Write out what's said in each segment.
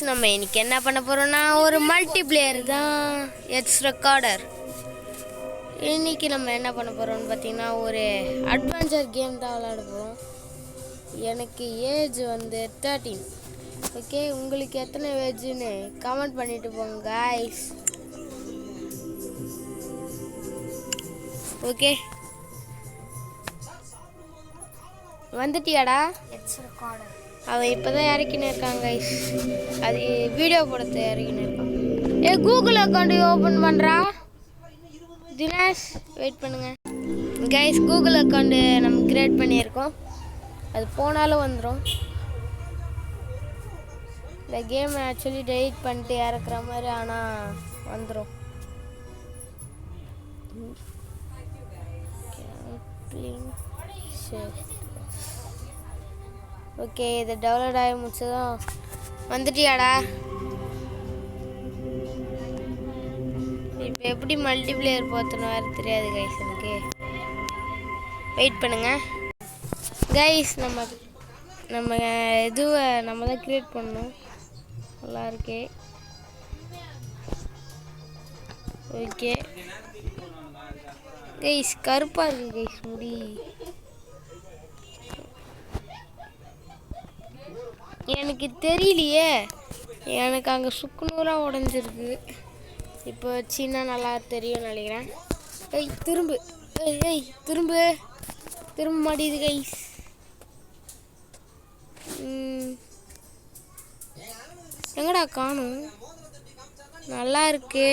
நம்ம இன்னைக்கு என்ன பண்ண போறோம்னா ஒரு மல்டிப்ளேயர் தான் எட்ஸ் ரெக்கார்டர். இன்னைக்கு நம்ம என்ன பண்ண போறோம்னு பார்த்தீங்கன்னா ஒரு அட்வென்ச்சர் கேம் தான் விளையாட போகிறோம். எனக்கு ஏஜ் வந்து 13. ஓகே, உங்களுக்கு எத்தனை ஏஜ்னு கமெண்ட் பண்ணிட்டு போங்க காய்ஸ். ஓகே, வந்துட்டியாடா? எட்ஸ் ரெக்கார்டர் அவன் இப்போ தான் இறக்கின்னு இருக்காங்க கைஸ். அது வீடியோ போடுறது இறக்கின்னு இருக்கான். கூகுள் அக்கௌண்ட் ஓப்பன் பண்ணுறா தினேஷ், வெயிட் பண்ணுங்க கைஸ். கூகுள் அக்கௌண்ட்டு நம்ம கிரியேட் பண்ணியிருக்கோம். அது போனாலும் வந்துடும். இந்த கேம் ஆக்சுவலி டெலிட் பண்ணிட்டு இறக்குற மாதிரி, ஆனால் வந்துடும். சரி, ஓகே, இது டவுன்லோட் ஆகி முடிச்சதும் வந்துட்டியாடா? இப்போ எப்படி மல்டிப்ளேயர் போத்தணும் வேறு தெரியாது கைஸ் எனக்கு. வெயிட் பண்ணுங்க கைஸ். நம்ம இதுவை நம்ம தான் க்ரியேட் பண்ணணும். நல்லா இருக்கே. ஓகே கைஸ், கருப்பாக இருக்குது கைஸ் முடி. எனக்கு தெரியலையே, எனக்கு அங்கே சுக்குநூறாக உடஞ்சிருக்கு. இப்போ வச்சின்னா நல்லா தெரியும் நினைக்கிறேன். திரும்ப திரும்ப மாட்டேது கைஸ். எங்கடா காணும்? நல்லா இருக்கு.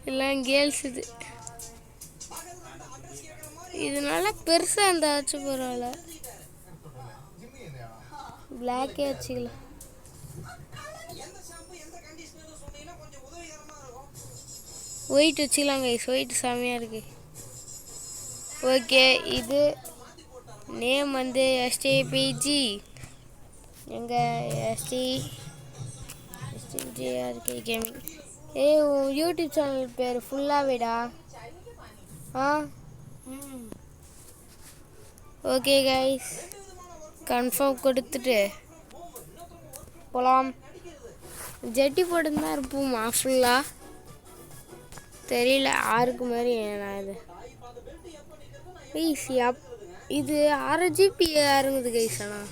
எல்லாம் கேர்ள்ஸ். இது நல்லா பெருசாக இருந்தாச்சும் பரவாயில்ல. பிளாக்கே வச்சுக்கலாம். ஒயிட் வச்சுக்கலாம் கைஸ். ஒயிட் செமையாக இருக்கு. ஓகே, இது நேம் வந்து எஸ்டிபிஜி. எங்கள் எஸ்டிஜிஆர்கே கேமிங். உன் யூடியூப் சேனல் பேர் ஃபுல்லாகவேடா? ஓகே கைஸ், கன்ஃபார்ம் கொடுத்துட்டு போகலாம். ஜெட்டி போட்டுன்னு தான் இருப்போமா ஃபுல்லாக? தெரியல யாருக்கு மாதிரி. நான் இது கைஸ் இது 6 GB இறங்குது கைஸ். ஆனால்